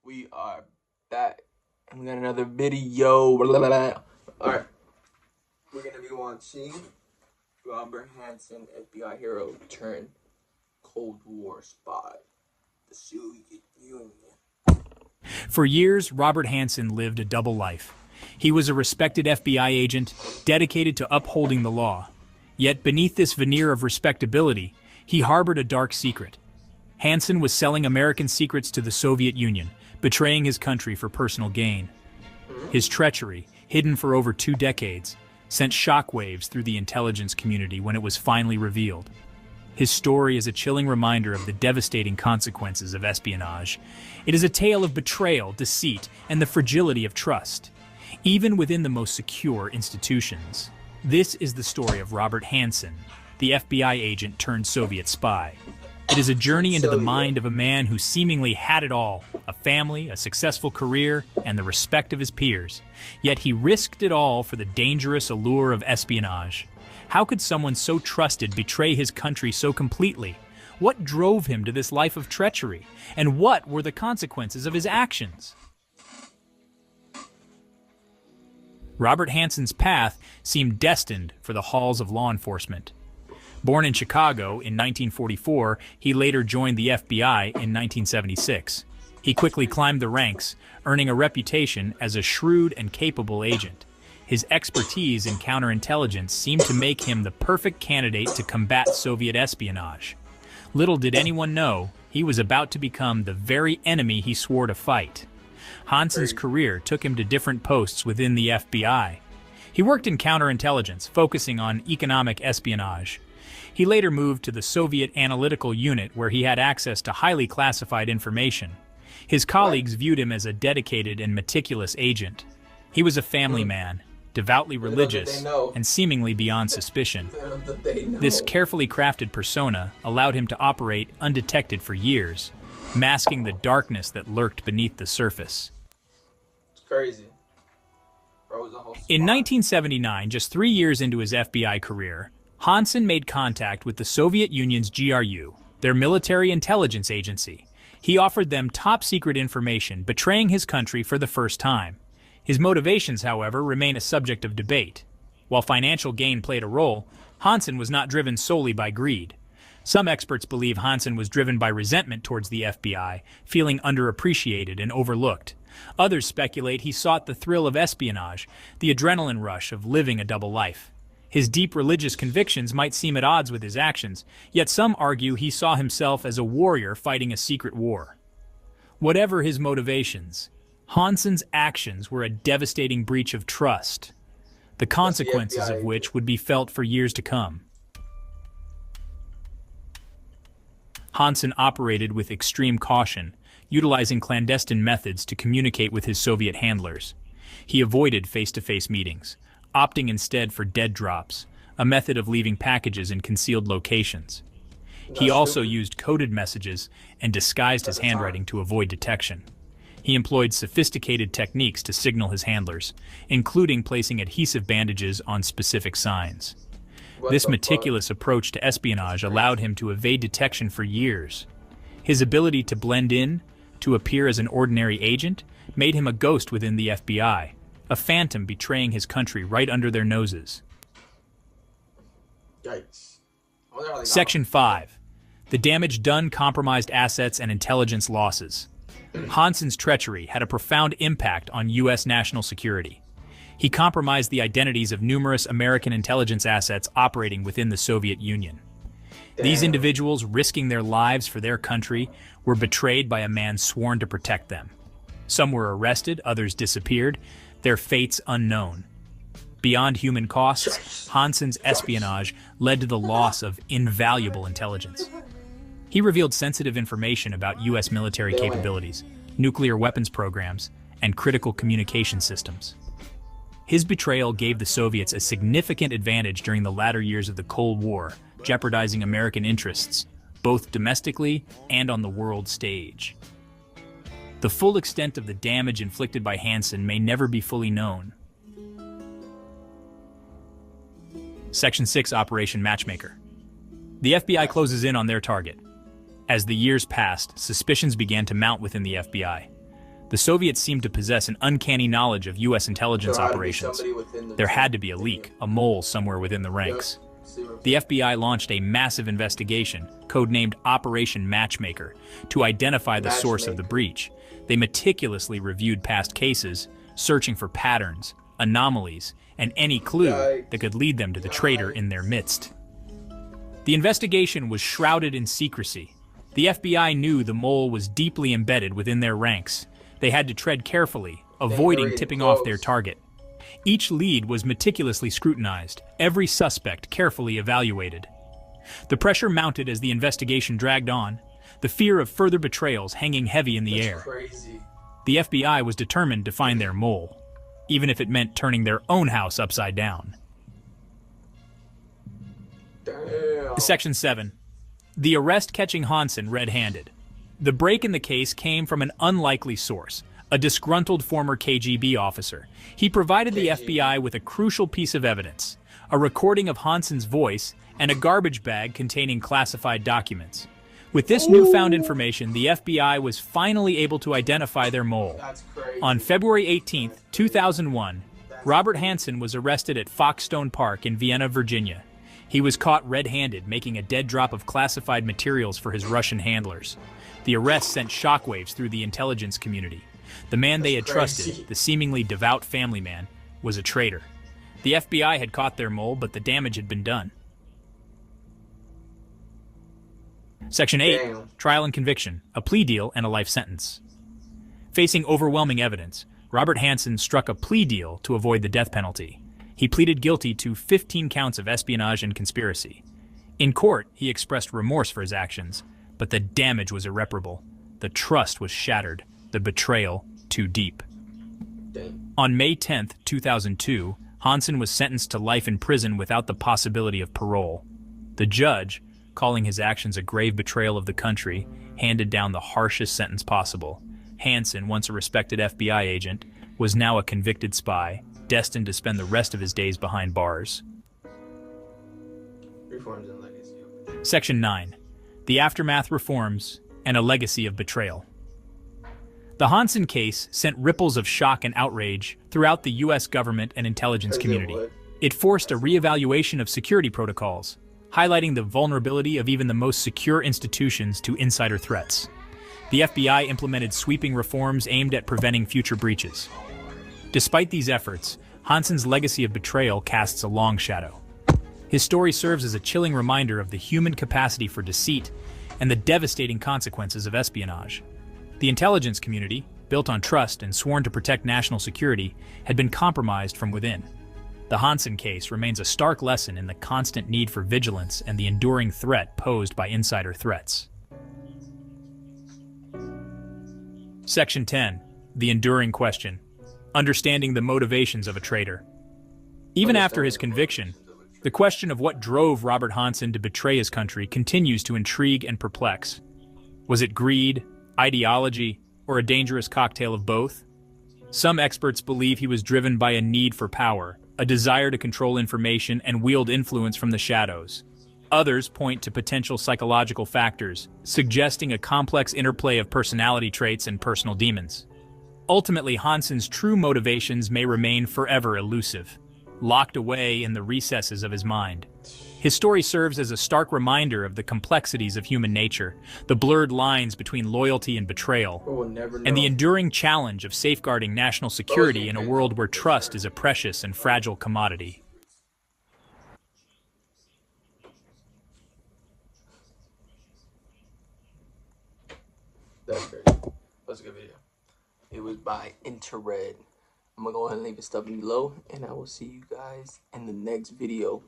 We are back and we got another video. Alright, we're gonna be watching Robert Hanssen, FBI hero turned Cold War spy, the Soviet Union. For years, Robert Hanssen lived a double life. He was a respected FBI agent, dedicated to upholding the law. Yet beneath this veneer of respectability, he harbored a dark secret. Hanssen was selling American secrets to the Soviet Union, betraying his country for personal gain. His treachery, hidden for over 2 decades, sent shockwaves through the intelligence community when it was finally revealed. His story is a chilling reminder of the devastating consequences of espionage. It is a tale of betrayal, deceit, and the fragility of trust, even within the most secure institutions. This is the story of Robert Hanssen, the FBI agent turned Soviet spy. It is a journey into the mind of a man who seemingly had it all, a family, a successful career, and the respect of his peers. Yet he risked it all for the dangerous allure of espionage. How could someone so trusted betray his country so completely? What drove him to this life of treachery? And what were the consequences of his actions? Robert Hanssen's path seemed destined for the halls of law enforcement. Born in Chicago in 1944, he later joined the FBI in 1976. He quickly climbed the ranks, earning a reputation as a shrewd and capable agent. His expertise in counterintelligence seemed to make him the perfect candidate to combat Soviet espionage. Little did anyone know, he was about to become the very enemy he swore to fight. Hanssen's career took him to different posts within the FBI. He worked in counterintelligence, focusing on economic espionage. He later moved to the Soviet Analytical Unit, where he had access to highly classified information. His colleagues viewed him as a dedicated and meticulous agent. He was a family man, devoutly religious, and seemingly beyond suspicion. This carefully crafted persona allowed him to operate undetected for years, masking the darkness that lurked beneath the surface. It's crazy. In 1979, just 3 years into his FBI career, Hanssen made contact with the Soviet Union's GRU, their military intelligence agency. He offered them top-secret information, betraying his country for the first time. His motivations, however, remain a subject of debate. While financial gain played a role, Hanssen was not driven solely by greed. Some experts believe Hanssen was driven by resentment towards the FBI, feeling underappreciated and overlooked. Others speculate he sought the thrill of espionage, the adrenaline rush of living a double life. His deep religious convictions might seem at odds with his actions, yet some argue he saw himself as a warrior fighting a secret war. Whatever his motivations, Hanssen's actions were a devastating breach of trust, the consequences of which would be felt for years to come. Hanssen operated with extreme caution, utilizing clandestine methods to communicate with his Soviet handlers. He avoided face-to-face meetings, opting instead for dead drops, a method of leaving packages in concealed locations. He also used coded messages and disguised his handwriting to avoid detection. He employed sophisticated techniques to signal his handlers, including placing adhesive bandages on specific signs. This meticulous approach to espionage allowed him to evade detection for years. His ability to blend in, to appear as an ordinary agent, made him a ghost within the FBI, a phantom betraying his country right under their noses. Yikes. Section 5. The damage done compromised assets and intelligence losses. Hanssen's treachery had a profound impact on U.S. national security. He compromised the identities of numerous American intelligence assets operating within the Soviet Union. These individuals, risking their lives for their country, were betrayed by a man sworn to protect them. Some were arrested, others disappeared, their fates unknown. Beyond human costs, Hanssen's espionage led to the loss of invaluable intelligence. He revealed sensitive information about U.S. military capabilities, nuclear weapons programs, and critical communication systems. His betrayal gave the Soviets a significant advantage during the latter years of the Cold War, jeopardizing American interests, both domestically and on the world stage. The full extent of the damage inflicted by Hanssen may never be fully known. Section 6 Operation Matchmaker. The FBI closes in on their target. As the years passed, suspicions began to mount within the FBI. The Soviets seemed to possess an uncanny knowledge of U.S. intelligence So operations. There had to be a leak, a mole somewhere within the ranks. Yep. The FBI launched a massive investigation, codenamed Operation Matchmaker, to identify the source of the breach. They meticulously reviewed past cases, searching for patterns, anomalies, and any clue that could lead them to the traitor in their midst. The investigation was shrouded in secrecy. The FBI knew the mole was deeply embedded within their ranks. They had to tread carefully, avoiding tipping off their target. Each lead was meticulously scrutinized, every suspect carefully evaluated. The pressure mounted as the investigation dragged on, the fear of further betrayals hanging heavy in the air. Crazy. The FBI was determined to find their mole, even if it meant turning their own house upside down. Damn. Section 7. The arrest catching Hanssen red-handed. The break in the case came from an unlikely source, a disgruntled former KGB officer. He provided the FBI with a crucial piece of evidence, a recording of Hanssen's voice and a garbage bag containing classified documents. With this newfound information, the FBI was finally able to identify their mole. That's crazy. On February 18, 2001, Robert Hanssen was arrested at Foxstone Park in Vienna, Virginia. He was caught red-handed, making a dead drop of classified materials for his Russian handlers. The arrest sent shockwaves through the intelligence community. The man they had trusted, the seemingly devout family man, was a traitor. The FBI had caught their mole, but the damage had been done. Section 8. Damn. Trial and conviction, a plea deal, and a life sentence. Facing overwhelming evidence, Robert Hanssen struck a plea deal to avoid the death penalty. He pleaded guilty to 15 counts of espionage and conspiracy. In court, he expressed remorse for his actions, but the damage was irreparable. The trust was shattered, the betrayal too deep. Damn. On May 10, 2002, Hanssen was sentenced to life in prison without the possibility of parole. The judge, calling his actions a grave betrayal of the country, handed down the harshest sentence possible. Hanssen, once a respected FBI agent, was now a convicted spy, destined to spend the rest of his days behind bars. Reforms and legacy. Section 9. The aftermath, reforms, and a legacy of betrayal. The Hanssen case sent ripples of shock and outrage throughout the U.S. government and intelligence community. It forced a reevaluation of security protocols, highlighting the vulnerability of even the most secure institutions to insider threats. The FBI implemented sweeping reforms aimed at preventing future breaches. Despite these efforts, Hanssen's legacy of betrayal casts a long shadow. His story serves as a chilling reminder of the human capacity for deceit and the devastating consequences of espionage. The intelligence community, built on trust and sworn to protect national security, had been compromised from within. The Hanssen case remains a stark lesson in the constant need for vigilance and the enduring threat posed by insider threats. Section 10. The enduring question. Understanding the motivations of a traitor. Even after his conviction, the question of what drove Robert Hanssen to betray his country continues to intrigue and perplex. Was it greed, ideology, or a dangerous cocktail of both? Some experts believe he was driven by a need for power, a desire to control information and wield influence from the shadows. Others point to potential psychological factors, suggesting a complex interplay of personality traits and personal demons. Ultimately, Hanssen's true motivations may remain forever elusive, locked away in the recesses of his mind. His story serves as a stark reminder of the complexities of human nature, the blurred lines between loyalty and betrayal, We'll never know. and the enduring challenge of safeguarding national security in a world where trust is a precious and fragile commodity. That's crazy. That was a good video. It was by Interred. I'm gonna go ahead and leave it stuff below, and I will see you guys in the next video.